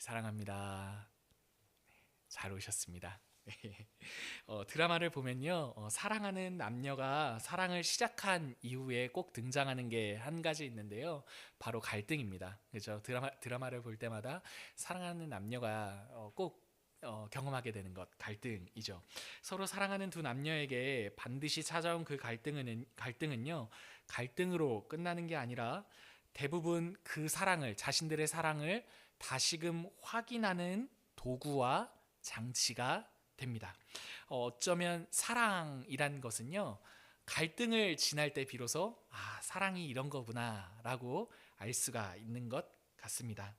사랑합니다. 잘 오셨습니다. 드라마를 보면요, 사랑하는 남녀가 사랑을 시작한 이후에 꼭 등장하는 게 한 가지 있는데요, 바로 갈등입니다. 그죠? 드라마를 볼 때마다 사랑하는 남녀가 꼭 경험하게 되는 것, 갈등이죠. 서로 사랑하는 두 남녀에게 반드시 찾아온 그 갈등은요, 갈등으로 끝나는 게 아니라 대부분 그 사랑을, 자신들의 사랑을 다시금 확인하는 도구와 장치가 됩니다. 어쩌면 사랑이란 것은요, 갈등을 지날 때 비로소 사랑이 이런 거구나라고 알 수가 있는 것 같습니다.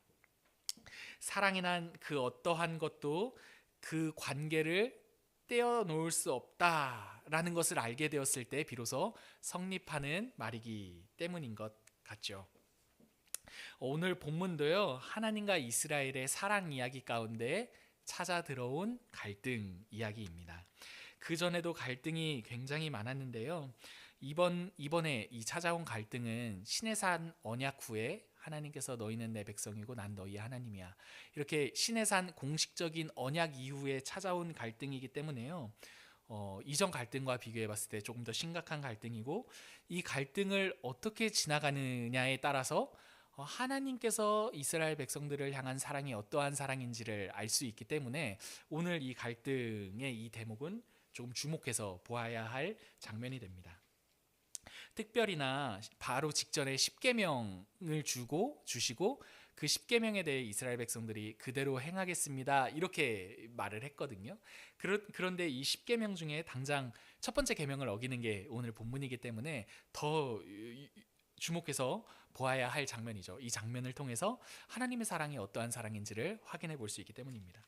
사랑이란 그 어떠한 것도 그 관계를 떼어놓을 수 없다라는 것을 알게 되었을 때 비로소 성립하는 말이기 때문인 것 같죠. 오늘 본문도요, 하나님과 이스라엘의 사랑 이야기 가운데 찾아 들어온 갈등 이야기입니다. 그 전에도 갈등이 굉장히 많았는데요, 이번에 이 찾아온 갈등은 시내산 언약 후에 하나님께서 너희는 내 백성이고 난 너희의 하나님이야, 이렇게 시내산 공식적인 언약 이후에 찾아온 갈등이기 때문에요, 이전 갈등과 비교해 봤을 때 조금 더 심각한 갈등이고, 이 갈등을 어떻게 지나가느냐에 따라서 하나님께서 이스라엘 백성들을 향한 사랑이 어떠한 사랑인지를 알 수 있기 때문에 오늘 이 갈등의 이 대목은 조금 주목해서 보아야 할 장면이 됩니다. 특별히나 바로 직전에 십계명을 주시고 그 십계명에 대해 이스라엘 백성들이 그대로 행하겠습니다, 이렇게 말을 했거든요. 그런데 이 십계명 중에 당장 첫 번째 계명을 어기는 게 오늘 본문이기 때문에 더 주목해서 보아야 할 장면이죠. 이 장면을 통해서 하나님의 사랑이 어떠한 사랑인지를 확인해 볼 수 있기 때문입니다.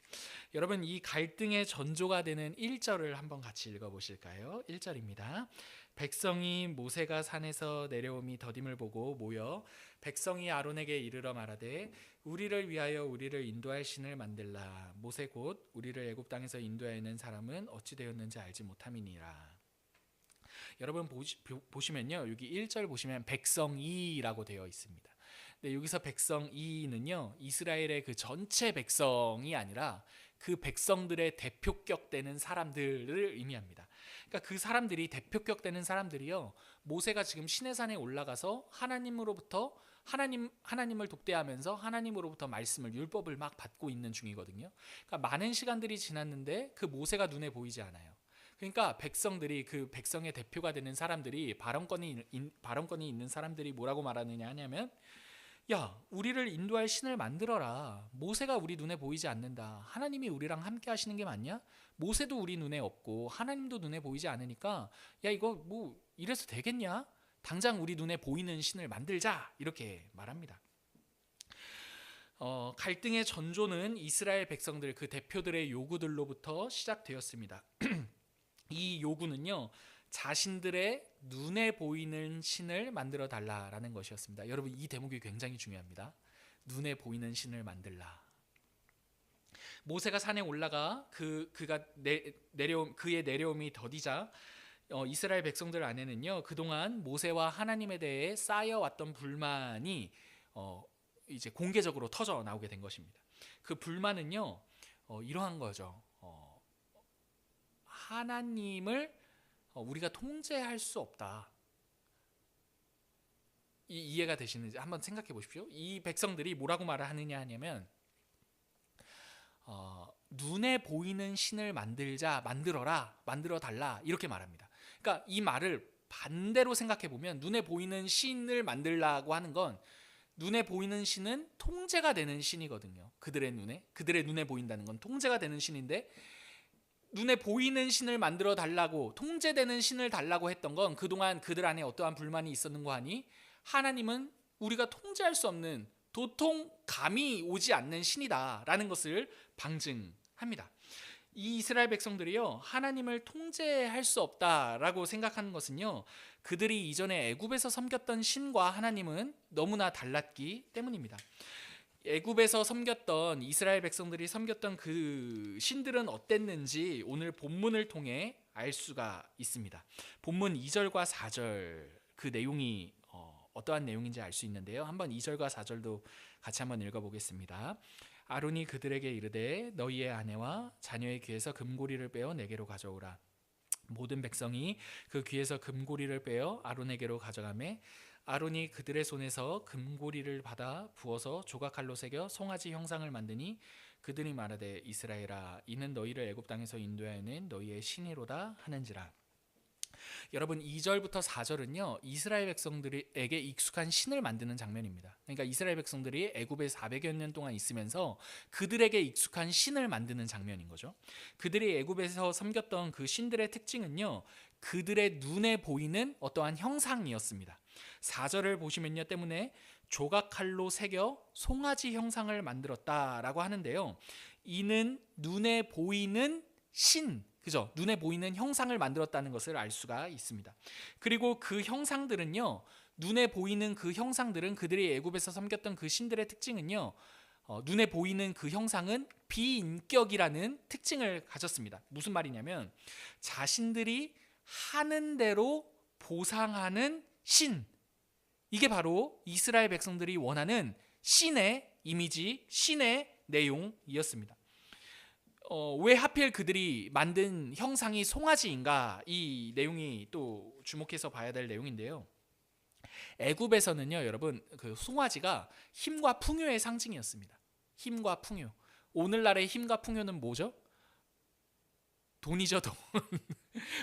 여러분, 이 갈등의 전조가 되는 1절을 한번 같이 읽어 보실까요? 1절입니다. 백성이 모세가 산에서 내려옴이 더딤을 보고 모여 백성이 아론에게 이르러 말하되 우리를 위하여 우리를 인도할 신을 만들라. 모세 곧 우리를 애굽 땅에서 인도하는 사람은 어찌 되었는지 알지 못함이니라. 여러분 보시면요, 여기 1절 보시면 백성이라고 되어 있습니다. 근데 여기서 백성이는요, 이스라엘의 그 전체 백성이 아니라 그 백성들의 대표격 되는 사람들을 의미합니다. 그러니까 그 사람들이, 대표격 되는 사람들이요, 모세가 지금 시내산에 올라가서 하나님을 독대하면서 하나님으로부터 말씀을, 율법을 막 받고 있는 중이거든요. 그러니까 많은 시간들이 지났는데 그 모세가 눈에 보이지 않아요. 그러니까 백성들이, 그 백성의 대표가 되는 사람들이, 발언권이 있는 사람들이 뭐라고 말하느냐 하냐면, 야, 우리를 인도할 신을 만들어라. 모세가 우리 눈에 보이지 않는다. 하나님이 우리랑 함께 하시는 게 맞냐? 모세도 우리 눈에 없고 하나님도 눈에 보이지 않으니까 야, 이거 뭐 이래서 되겠냐? 당장 우리 눈에 보이는 신을 만들자, 이렇게 말합니다. 갈등의 전조는 이스라엘 백성들, 그 대표들의 요구들로부터 시작되었습니다. 이 요구는요, 자신들의 눈에 보이는 신을 만들어 달라라는 것이었습니다. 여러분, 이 대목이 굉장히 중요합니다. 눈에 보이는 신을 만들라. 모세가 산에 올라가 그의 내려옴이 더디자 이스라엘 백성들 안에는요, 그동안 모세와 하나님에 대해 쌓여왔던 불만이 이제 공개적으로 터져 나오게 된 것입니다. 그 불만은요, 이러한 거죠. 하나님을 우리가 통제할 수 없다. 이해가 되시는지 한번 생각해 보십시오. 이 백성들이 뭐라고 말을 하느냐 하냐면, 눈에 보이는 신을 만들어 달라, 이렇게 말합니다. 그러니까 이 말을 반대로 생각해 보면, 눈에 보이는 신을 만들라고 하는 건, 눈에 보이는 신은 통제가 되는 신이거든요. 그들의 눈에 보인다는 건 통제가 되는 신인데, 눈에 보이는 신을 만들어 달라고, 통제되는 신을 달라고 했던 건 그동안 그들 안에 어떠한 불만이 있었는가 하니, 하나님은 우리가 통제할 수 없는, 도통 감이 오지 않는 신이다라는 것을 방증합니다. 이 이스라엘 백성들이요, 하나님을 통제할 수 없다라고 생각하는 것은요, 그들이 이전에 애굽에서 섬겼던 신과 하나님은 너무나 달랐기 때문입니다. 애굽에서 섬겼던, 이스라엘 백성들이 섬겼던 그 신들은 어땠는지 오늘 본문을 통해 알 수가 있습니다. 본문 2절과 4절, 그 내용이 어떠한 내용인지 알 수 있는데요, 한번 2절과 4절도 같이 한번 읽어보겠습니다. 아론이 그들에게 이르되 너희의 아내와 자녀의 귀에서 금고리를 빼어 내게로 가져오라. 모든 백성이 그 귀에서 금고리를 빼어 아론에게로 가져가매 아론이 그들의 손에서 금고리를 받아 부어서 조각칼로 새겨 송아지 형상을 만드니 그들이 말하되 이스라엘아 이는 너희를 애굽 땅에서 인도하여낸 너희의 신이로다 하는지라. 여러분 2절부터 4절은요 이스라엘 백성들에게 익숙한 신을 만드는 장면입니다. 그러니까 이스라엘 백성들이 애굽에 400여 년 동안 있으면서 그들에게 익숙한 신을 만드는 장면인 거죠. 그들이 애굽에서 섬겼던 그 신들의 특징은요 그들의 눈에 보이는 어떠한 형상이었습니다. 4절을 보시면요 때문에 조각칼로 새겨 송아지 형상을 만들었다라고 하는데요, 이는 눈에 보이는 신, 그죠? 눈에 보이는 형상을 만들었다는 것을 알 수가 있습니다. 그리고 그 형상들은요, 눈에 보이는 그 형상들은 그들이 애굽에서 섬겼던 그 신들의 특징은요, 눈에 보이는 그 형상은 비인격이라는 특징을 가졌습니다. 무슨 말이냐면 자신들이 하는 대로 보상하는 신, 이게 바로 이스라엘 백성들이 원하는 신의 이미지, 신의 내용이었습니다. 왜 하필 그들이 만든 형상이 송아지인가? 이 내용이 또 주목해서 봐야 될 내용인데요. 애굽에서는요, 여러분, 그 송아지가 힘과 풍요의 상징이었습니다. 힘과 풍요. 오늘날의 힘과 풍요는 뭐죠? 돈이죠, 돈.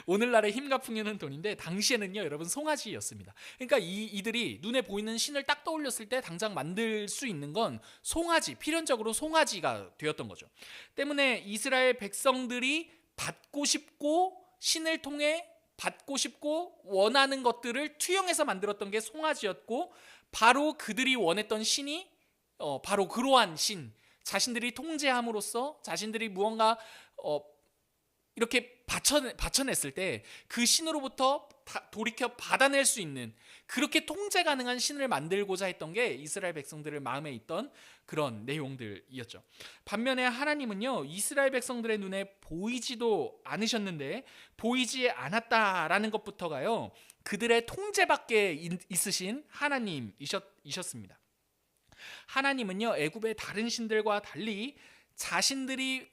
오늘날의 힘과 풍요는 돈인데 당시에는요, 여러분, 송아지였습니다. 그러니까 이들이 눈에 보이는 신을 딱 떠올렸을 때 당장 만들 수 있는 건 송아지, 필연적으로 송아지가 되었던 거죠. 때문에 이스라엘 백성들이 받고 싶고 신을 통해 받고 싶고 원하는 것들을 투영해서 만들었던 게 송아지였고, 바로 그들이 원했던 신이 바로 그러한 신, 자신들이 통제함으로써 자신들이 무언가 이렇게 받쳐냈을 때 그 신으로부터 돌이켜 받아낼 수 있는, 그렇게 통제 가능한 신을 만들고자 했던 게 이스라엘 백성들의 마음에 있던 그런 내용들이었죠. 반면에 하나님은요, 이스라엘 백성들의 눈에 보이지도 않으셨는데, 보이지 않았다라는 것부터가요 그들의 통제 밖에 있으신 하나님이셨습니다. 하나님은요 애굽의 다른 신들과 달리 자신들이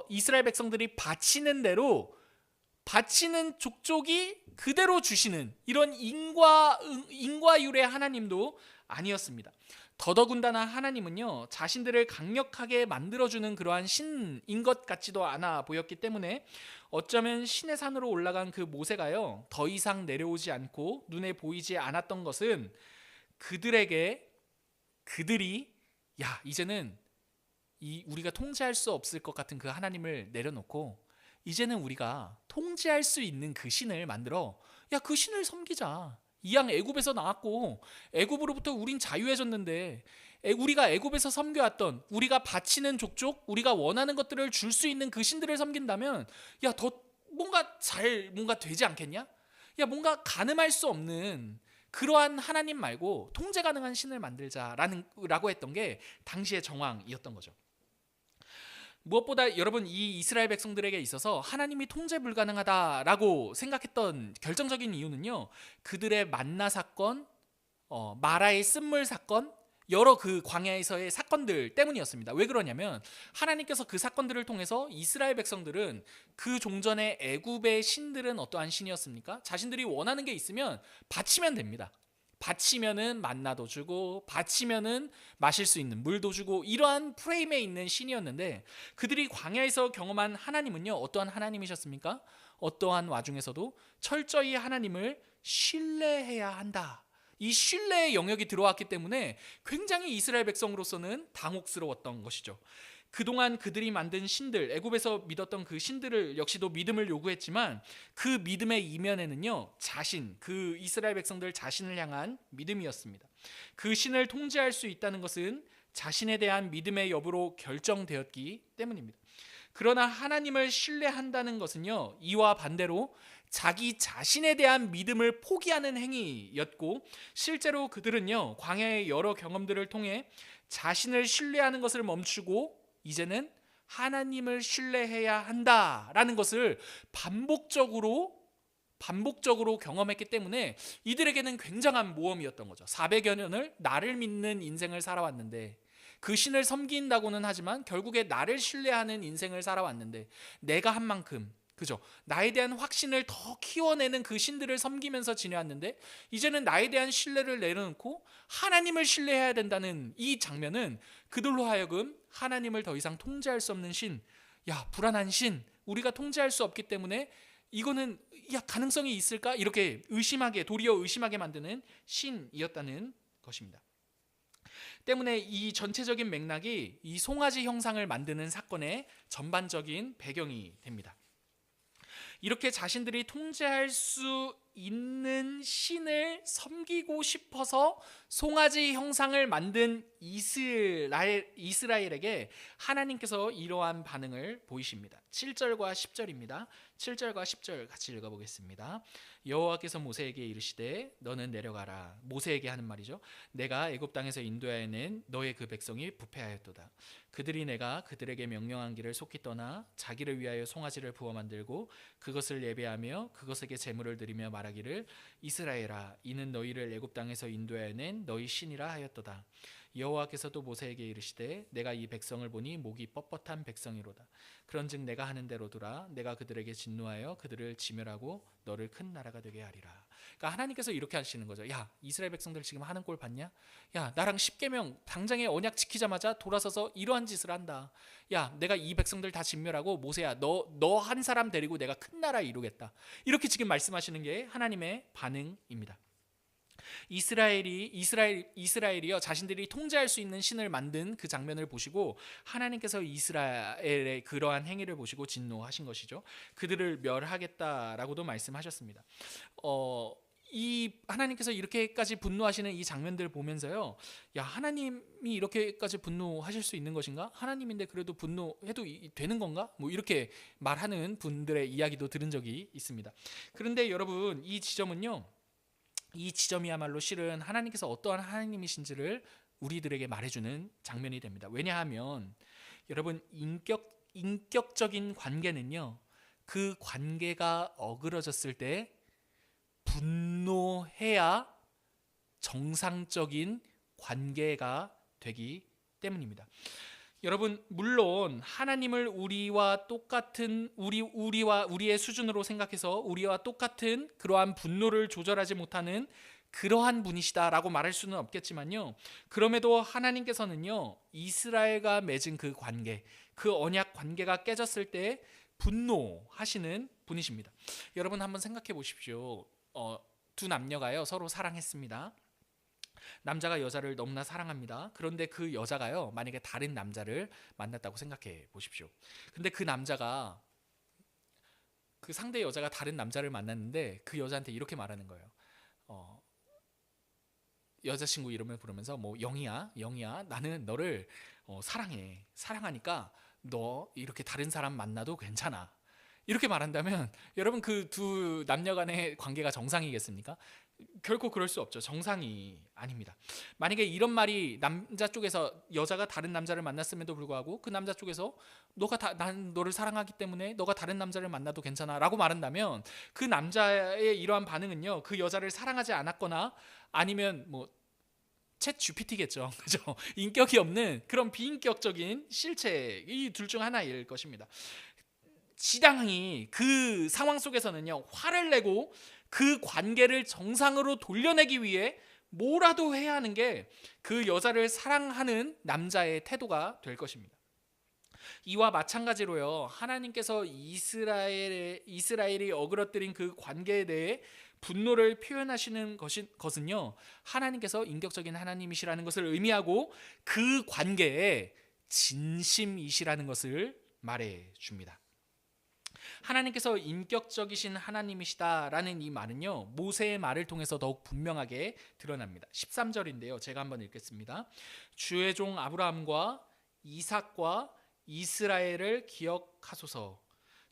이스라엘 백성들이 바치는 대로 바치는 족족이 그대로 주시는 이런 인과율의 하나님도 아니었습니다. 더더군다나 하나님은요 자신들을 강력하게 만들어주는 그러한 신인 것 같지도 않아 보였기 때문에 어쩌면 신의 산으로 올라간 그 모세가요 더 이상 내려오지 않고 눈에 보이지 않았던 것은 그들이 이제는 우리가 통제할 수 없을 것 같은 그 하나님을 내려놓고 이제는 우리가 통제할 수 있는 그 신을 만들어 그 신을 섬기자. 이양 애굽에서 나왔고 애굽으로부터 우린 자유해졌는데 우리가 애굽에서 섬겨왔던 우리가 바치는 족족, 우리가 원하는 것들을 줄 수 있는 그 신들을 섬긴다면 더 뭔가 되지 않겠냐? 뭔가 가늠할 수 없는 그러한 하나님 말고 통제 가능한 신을 만들자라고 했던 게 당시의 정황이었던 거죠. 무엇보다 여러분 이 이스라엘 백성들에게 있어서 하나님이 통제 불가능하다라고 생각했던 결정적인 이유는요, 그들의 만나 사건, 마라의 쓴물 사건, 여러 그 광야에서의 사건들 때문이었습니다. 왜 그러냐면 하나님께서 그 사건들을 통해서 이스라엘 백성들은 그 종전의 애굽의 신들은 어떠한 신이었습니까? 자신들이 원하는 게 있으면 바치면 됩니다. 바치면은 만나도 주고 바치면은 마실 수 있는 물도 주고 이러한 프레임에 있는 신이었는데, 그들이 광야에서 경험한 하나님은요 어떠한 하나님이셨습니까? 어떠한 와중에서도 철저히 하나님을 신뢰해야 한다. 이 신뢰의 영역이 들어왔기 때문에 굉장히 이스라엘 백성으로서는 당혹스러웠던 것이죠. 그동안 그들이 만든 신들, 애굽에서 믿었던 그 신들을 역시도 믿음을 요구했지만 그 믿음의 이면에는요 그 이스라엘 백성들 자신을 향한 믿음이었습니다. 그 신을 통제할 수 있다는 것은 자신에 대한 믿음의 여부로 결정되었기 때문입니다. 그러나 하나님을 신뢰한다는 것은요 이와 반대로 자기 자신에 대한 믿음을 포기하는 행위였고, 실제로 그들은요 광야의 여러 경험들을 통해 자신을 신뢰하는 것을 멈추고 이제는 하나님을 신뢰해야 한다라는 것을 반복적으로 경험했기 때문에 이들에게는 굉장한 모험이었던 거죠. 400여 년을 나를 믿는 인생을 살아왔는데 그 신을 섬긴다고는 하지만 결국에 나를 신뢰하는 인생을 살아왔는데, 내가 한 만큼, 그죠? 나에 대한 확신을 더 키워내는 그 신들을 섬기면서 지내왔는데, 이제는 나에 대한 신뢰를 내려놓고 하나님을 신뢰해야 된다는 이 장면은 그들로 하여금 하나님을 더 이상 통제할 수 없는 신, 야, 불안한 신, 우리가 통제할 수 없기 때문에 이거는 야, 가능성이 있을까? 이렇게 의심하게, 도리어 의심하게 만드는 신이었다는 것입니다. 때문에 이 전체적인 맥락이 이 송아지 형상을 만드는 사건의 전반적인 배경이 됩니다. 이렇게 자신들이 통제할 수 있는 신을 섬기고 싶어서 송아지 형상을 만든 이스라엘에게 하나님께서 이러한 반응을 보이십니다. 7절과 10절입니다. 7절과 10절 같이 읽어보겠습니다. 여호와께서 모세에게 이르시되 너는 내려가라. 모세에게 하는 말이죠. 내가 애굽 땅에서 인도하여 낸 너의 그 백성이 부패하였도다. 그들이 내가 그들에게 명령한 길을 속히 떠나 자기를 위하여 송아지를 부어 만들고 그것을 예배하며 그것에게 제물을 드리며 말하기를 이스라엘아, 이는 너희를 애굽 땅에서 인도하여 낸 너희 신이라 하였도다. 여호와께서도 모세에게 이르시되 내가 이 백성을 보니 목이 뻣뻣한 백성이로다. 그런즉 내가 하는 대로더라. 내가 그들에게 진노하여 그들을 지멸하고 너를 큰 나라가 되게 하리라. 그러니까 하나님께서 이렇게 하시는 거죠. 야, 이스라엘 백성들 지금 하는 꼴 봤냐? 야, 나랑 십계명 당장에 언약 지키자마자 돌아서서 이러한 짓을 한다. 야, 내가 이 백성들 다 진멸하고 모세야, 너 한 사람 데리고 내가 큰 나라 이루겠다. 이렇게 지금 말씀하시는 게 하나님의 반응입니다. 이스라엘이요, 자신들이 통제할 수 있는 신을 만든 그 장면을 보시고 하나님께서 이스라엘의 그러한 행위를 보시고 진노하신 것이죠. 그들을 멸하겠다라고도 말씀하셨습니다. 이 하나님께서 이렇게까지 분노하시는 이 장면들을 보면서요, 야, 하나님이 이렇게까지 분노하실 수 있는 것인가? 하나님인데 그래도 분노해도 되는 건가? 뭐 이렇게 말하는 분들의 이야기도 들은 적이 있습니다. 그런데 여러분, 이 지점이야말로 실은 하나님께서 어떠한 하나님이신지를 우리들에게 말해주는 장면이 됩니다. 왜냐하면 여러분, 인격적인 관계는요, 그 관계가 어그러졌을 때 분노해야 정상적인 관계가 되기 때문입니다. 여러분, 물론 하나님을 우리와 똑같은 우리의 수준으로 생각해서 우리와 똑같은 그러한 분노를 조절하지 못하는 그러한 분이시다라고 말할 수는 없겠지만요, 그럼에도 하나님께서는요, 이스라엘과 맺은 그 관계, 그 언약 관계가 깨졌을 때 분노하시는 분이십니다. 여러분, 한번 생각해 보십시오. 두 남녀가요, 서로 사랑했습니다. 남자가 여자를 너무나 사랑합니다. 그런데 그 여자가요, 만약에 다른 남자를 만났다고 생각해 보십시오. 근데 그 남자가, 그 상대 여자가 다른 남자를 만났는데 그 여자한테 이렇게 말하는 거예요. 여자친구 이름을 부르면서 뭐 영희야 나는 너를 사랑해. 사랑하니까 너 이렇게 다른 사람 만나도 괜찮아. 이렇게 말한다면 여러분, 그 두 남녀 간의 관계가 정상이겠습니까? 결코 그럴 수 없죠. 정상이 아닙니다. 만약에 이런 말이 남자 쪽에서 여자가 다른 남자를 만났음에도 불구하고 그 남자 쪽에서 난 너를 사랑하기 때문에 너가 다른 남자를 만나도 괜찮아 라고 말한다면 그 남자의 이러한 반응은요, 그 여자를 사랑하지 않았거나 아니면 뭐 챗 GPT겠죠. 그죠? 인격이 없는 그런 비인격적인 실체, 이 둘 중 하나일 것입니다. 지당히 그 상황 속에서는요, 화를 내고 그 관계를 정상으로 돌려내기 위해 뭐라도 해야 하는 게 그 여자를 사랑하는 남자의 태도가 될 것입니다. 이와 마찬가지로요, 하나님께서 이스라엘이 어그러뜨린 그 관계에 대해 분노를 표현하시는 것은요, 하나님께서 인격적인 하나님이시라는 것을 의미하고 그 관계에 진심이시라는 것을 말해줍니다. 하나님께서 인격적이신 하나님이시다라는 이 말은요, 모세의 말을 통해서 더욱 분명하게 드러납니다. 13절인데요, 제가 한번 읽겠습니다. 주의 종 아브라함과 이삭과 이스라엘을 기억하소서.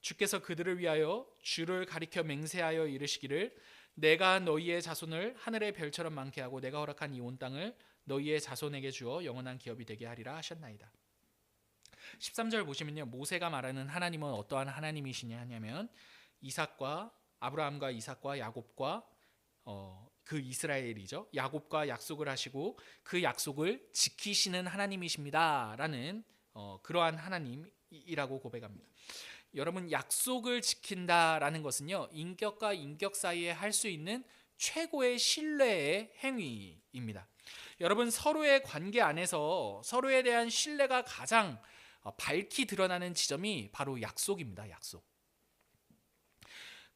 주께서 그들을 위하여 주를 가리켜 맹세하여 이르시기를 내가 너희의 자손을 하늘의 별처럼 많게 하고 내가 허락한 이 온 땅을 너희의 자손에게 주어 영원한 기업이 되게 하리라 하셨나이다. 13절 보시면요, 모세가 말하는 하나님은 어떠한 하나님이시냐 하냐면 아브라함과 이삭과 야곱과 그 이스라엘이죠. 야곱과 약속을 하시고 그 약속을 지키시는 하나님이십니다라는 그러한 하나님이라고 고백합니다. 여러분, 약속을 지킨다라는 것은요, 인격과 인격 사이에 할 수 있는 최고의 신뢰의 행위입니다. 여러분, 서로의 관계 안에서 서로에 대한 신뢰가 가장 밝히 드러나는 지점이 바로 약속입니다. 약속.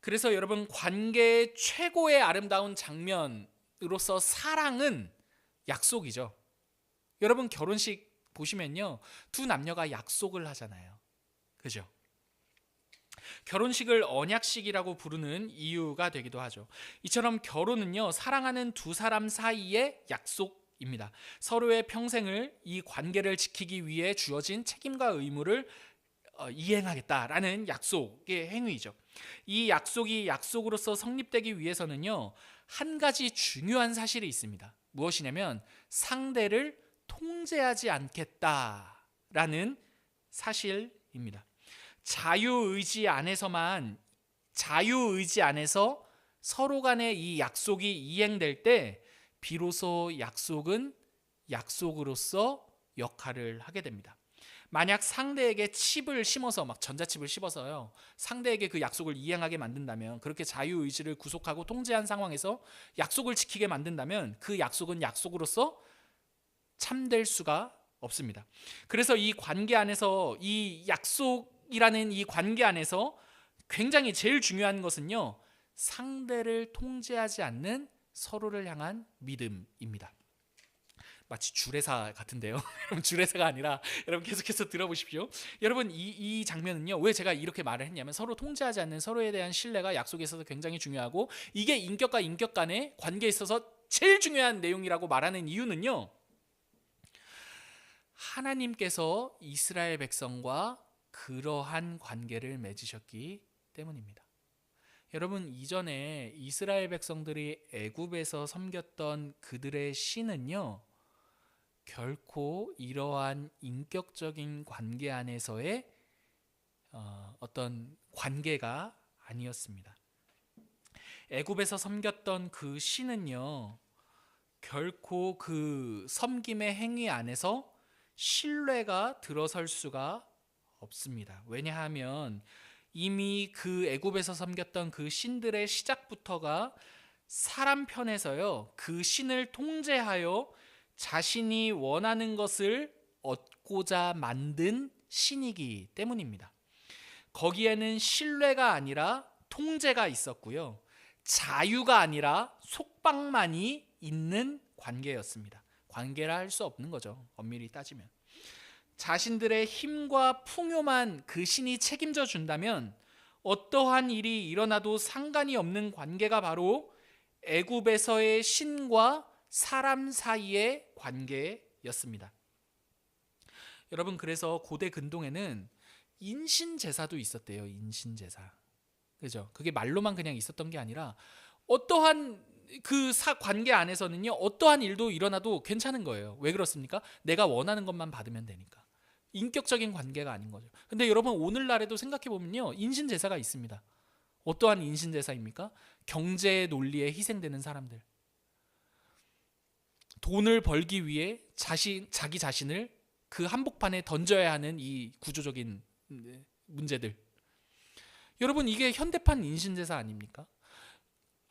그래서 여러분, 관계의 최고의 아름다운 장면으로서 사랑은 약속이죠. 여러분, 결혼식 보시면요, 두 남녀가 약속을 하잖아요. 그죠? 결혼식을 언약식이라고 부르는 이유가 되기도 하죠. 이처럼 결혼은요, 사랑하는 두 사람 사이의 약속입니다. 서로의 평생을, 이 관계를 지키기 위해 주어진 책임과 의무를 이행하겠다라는 약속의 행위죠. 이 약속이 약속으로서 성립되기 위해서는요, 한 가지 중요한 사실이 있습니다. 무엇이냐면 상대를 통제하지 않겠다라는 사실입니다. 자유의지 안에서 서로 간에 이 약속이 이행될 때 비로소 약속은 약속으로서 역할을 하게 됩니다. 만약 상대에게 칩을 심어서, 막 전자칩을 씹어서요, 상대에게 그 약속을 이행하게 만든다면, 그렇게 자유의지를 구속하고 통제한 상황에서 약속을 지키게 만든다면 그 약속은 약속으로서 참될 수가 없습니다. 그래서 이 관계 안에서, 이 약속이라는 이 관계 안에서 굉장히 제일 중요한 것은요, 상대를 통제하지 않는 서로를 향한 믿음입니다. 마치 주례사 같은데요. 여러분, 주례사가 아니라 여러분 계속해서 들어보십시오. 여러분, 이 장면은요, 왜 제가 이렇게 말을 했냐면, 서로 통제하지 않는 서로에 대한 신뢰가 약속에 있어서 굉장히 중요하고, 이게 인격과 인격 간의 관계에 있어서 제일 중요한 내용이라고 말하는 이유는요, 하나님께서 이스라엘 백성과 그러한 관계를 맺으셨기 때문입니다. 여러분, 이전에 이스라엘 백성들이 애굽에서 섬겼던 그들의 신은요, 결코 이러한 인격적인 관계 안에서의 어떤 관계가 아니었습니다. 애굽에서 섬겼던 그 신은요, 결코 그 섬김의 행위 안에서 신뢰가 들어설 수가 없습니다. 왜냐하면 이미 그 애굽에서 섬겼던 그 신들의 시작부터가 사람 편에서요, 그 신을 통제하여 자신이 원하는 것을 얻고자 만든 신이기 때문입니다. 거기에는 신뢰가 아니라 통제가 있었고요, 자유가 아니라 속박만이 있는 관계였습니다. 관계라 할 수 없는 거죠, 엄밀히 따지면. 자신들의 힘과 풍요만 그 신이 책임져 준다면 어떠한 일이 일어나도 상관이 없는 관계가 바로 애굽에서의 신과 사람 사이의 관계였습니다. 여러분, 그래서 고대 근동에는 인신제사도 있었대요. 인신제사. 그죠? 그게 말로만 그냥 있었던 게 아니라 어떠한 그 관계 안에서는요, 어떠한 일도 일어나도 괜찮은 거예요. 왜 그렇습니까? 내가 원하는 것만 받으면 되니까. 인격적인 관계가 아닌 거죠. 근데 여러분, 오늘날에도 생각해 보면요, 인신제사가 있습니다. 어떠한 인신제사입니까? 경제의 논리에 희생되는 사람들. 돈을 벌기 위해 자기 자신을 그 한복판에 던져야 하는 이 구조적인 문제들. 여러분, 이게 현대판 인신제사 아닙니까?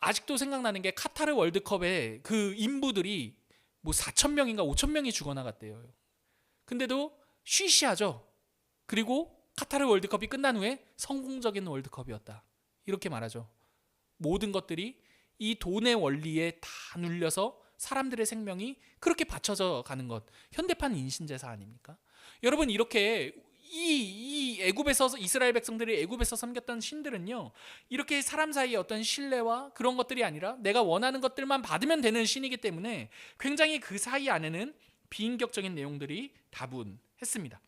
아직도 생각나는 게 카타르 월드컵에 그 인부들이 뭐 4,000명인가 5,000명이 죽어나갔대요. 근데도 쉬쉬하죠. 그리고 카타르 월드컵이 끝난 후에 성공적인 월드컵이었다, 이렇게 말하죠. 모든 것들이 이 돈의 원리에 다 눌려서 사람들의 생명이 그렇게 바쳐져 가는 것, 현대판 인신제사 아닙니까? 여러분, 이렇게 이 애굽에서, 이스라엘 백성들이 애굽에서 섬겼던 신들은요, 이렇게 사람 사이의 어떤 신뢰와 그런 것들이 아니라 내가 원하는 것들만 받으면 되는 신이기 때문에 굉장히 그 사이 안에는 비인격적인 내용들이 다분했습니다.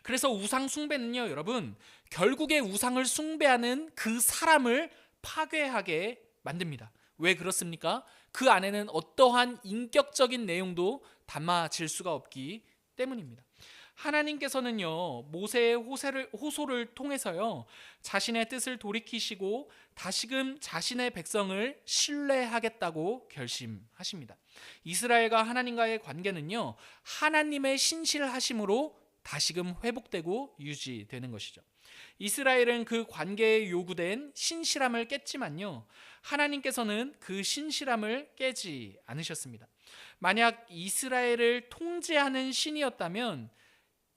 그래서 우상 숭배는요, 여러분, 결국에 우상을 숭배하는 그 사람을 파괴하게 만듭니다. 왜 그렇습니까? 그 안에는 어떠한 인격적인 내용도 담아질 수가 없기 때문입니다. 하나님께서는요, 모세의 호소를 통해서요, 자신의 뜻을 돌이키시고 다시금 자신의 백성을 신뢰하겠다고 결심하십니다. 이스라엘과 하나님과의 관계는요, 하나님의 신실하심으로 다시금 회복되고 유지되는 것이죠. 이스라엘은 그 관계에 요구된 신실함을 깼지만요, 하나님께서는 그 신실함을 깨지 않으셨습니다. 만약 이스라엘을 통제하는 신이었다면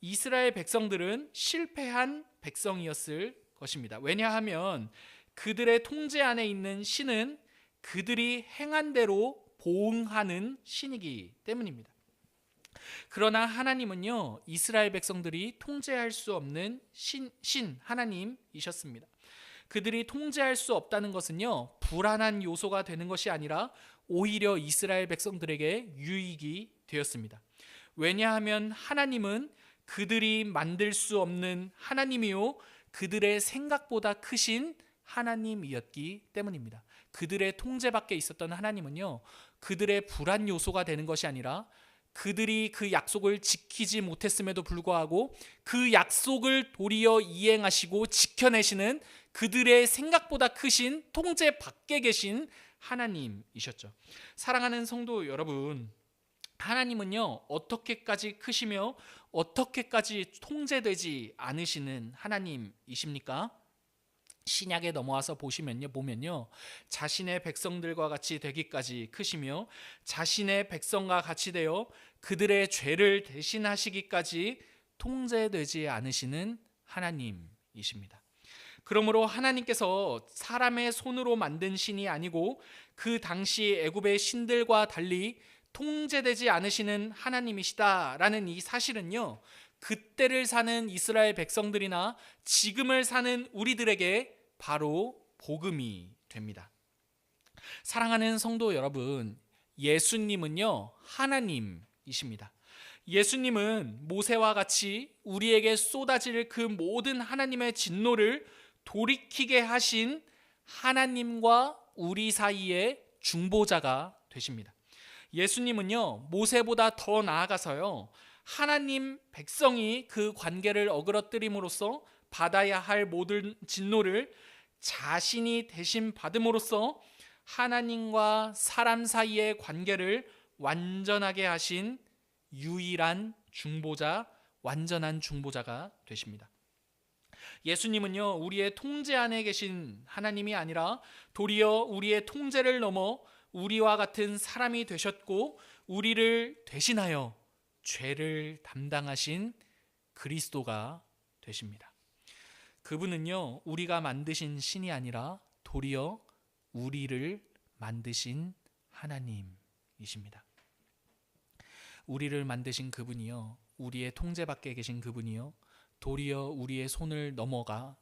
이스라엘 백성들은 실패한 백성이었을 것입니다. 왜냐하면 그들의 통제 안에 있는 신은 그들이 행한 대로 보응하는 신이기 때문입니다. 그러나 하나님은요, 이스라엘 백성들이 통제할 수 없는 신 하나님이셨습니다. 그들이 통제할 수 없다는 것은요, 불안한 요소가 되는 것이 아니라 오히려 이스라엘 백성들에게 유익이 되었습니다. 왜냐하면 하나님은 그들이 만들 수 없는 하나님이요, 그들의 생각보다 크신 하나님이었기 때문입니다. 그들의 통제 밖에 있었던 하나님은요, 그들의 불안 요소가 되는 것이 아니라 그들이 그 약속을 지키지 못했음에도 불구하고 그 약속을 도리어 이행하시고 지켜내시는 그들의 생각보다 크신 통제 밖에 계신 하나님이셨죠. 사랑하는 성도 여러분, 하나님은요, 어떻게까지 크시며 어떻게까지 통제되지 않으시는 하나님이십니까? 신약에 넘어와서 보면요, 자신의 백성들과 같이 되기까지 크시며 자신의 백성과 같이 되어 그들의 죄를 대신하시기까지 통제되지 않으시는 하나님이십니다. 그러므로 하나님께서 사람의 손으로 만든 신이 아니고 그 당시 애굽의 신들과 달리 통제되지 않으시는 하나님이시다라는 이 사실은요, 그때를 사는 이스라엘 백성들이나 지금을 사는 우리들에게 바로 복음이 됩니다. 사랑하는 성도 여러분, 예수님은요, 하나님이십니다. 예수님은 모세와 같이 우리에게 쏟아질 그 모든 하나님의 진노를 돌이키게 하신 하나님과 우리 사이의 중보자가 되십니다. 예수님은요, 모세보다 더 나아가서요, 하나님 백성이 그 관계를 어그러뜨림으로써 받아야 할 모든 진노를 자신이 대신 받음으로써 하나님과 사람 사이의 관계를 완전하게 하신 유일한 중보자, 완전한 중보자가 되십니다. 예수님은요, 우리의 통제 안에 계신 하나님이 아니라 도리어 우리의 통제를 넘어 우리와 같은 사람이 되셨고 우리를 대신하여 죄를 담당하신 그리스도가 되십니다. 그분은요, 우리가 만드신 신이 아니라 도리어 우리를 만드신 하나님이십니다. 우리를 만드신 그분이요, 우리의 통제 밖에 계신 그분이요, 도리어 우리의 손을 넘어가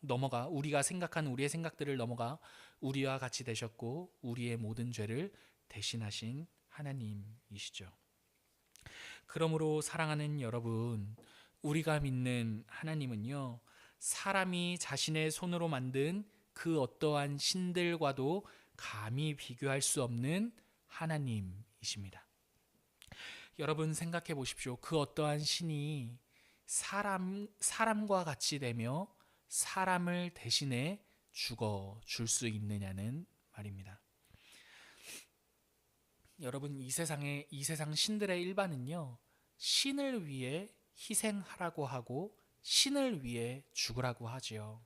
우리가 생각한 우리의 생각들을 넘어가 우리와 같이 되셨고 우리의 모든 죄를 대신하신 하나님이시죠. 그러므로 사랑하는 여러분, 우리가 믿는 하나님은요, 사람이 자신의 손으로 만든 그 어떠한 신들과도 감히 비교할 수 없는 하나님이십니다. 여러분 생각해 보십시오. 그 어떠한 신이 사람과 같이 되며 사람을 대신해 죽어 줄 수 있느냐는 말입니다. 여러분, 이 세상 신들의 일반은요, 신을 위해 희생하라고 하고 신을 위해 죽으라고 하지요.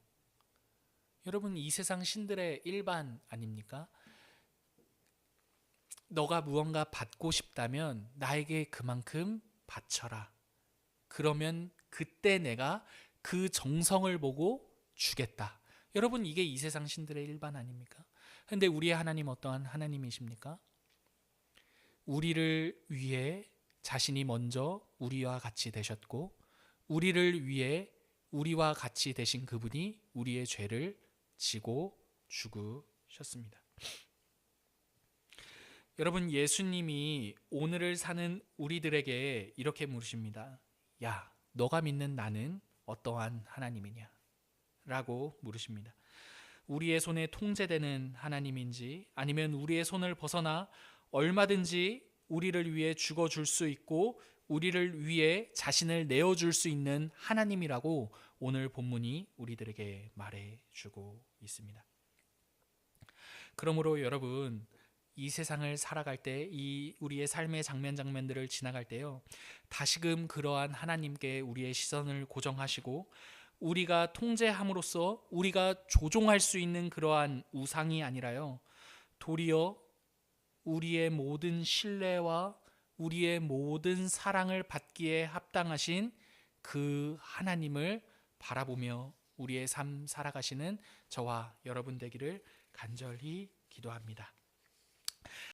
여러분, 이 세상 신들의 일반 아닙니까? 너가 무언가 받고 싶다면 나에게 그만큼 바쳐라. 그러면 그때 내가 그 정성을 보고 주겠다. 여러분, 이게 이 세상 신들의 일반 아닙니까? 근데 우리의 하나님 어떠한 하나님이십니까? 우리를 위해 자신이 먼저 우리와 같이 되셨고 우리를 위해 우리와 같이 되신 그분이 우리의 죄를 지고 죽으셨습니다. 여러분, 예수님이 오늘을 사는 우리들에게 이렇게 물으십니다. 야, 너가 믿는 나는 어떠한 하나님이냐? 라고 물으십니다. 우리의 손에 통제되는 하나님인지 아니면 우리의 손을 벗어나 얼마든지 우리를 위해 죽어줄 수 있고 우리를 위해 자신을 내어줄 수 있는 하나님이라고 오늘 본문이 우리들에게 말해주고 있습니다. 그러므로 여러분, 이 세상을 살아갈 때, 이 우리의 삶의 장면들을 지나갈 때요, 다시금 그러한 하나님께 우리의 시선을 고정하시고 우리가 통제함으로써 우리가 조종할 수 있는 그러한 우상이 아니라요, 도리어 우리의 모든 신뢰와 우리의 모든 사랑을 받기에 합당하신 그 하나님을 바라보며 우리의 삶 살아가시는 저와 여러분 되기를 간절히 기도합니다.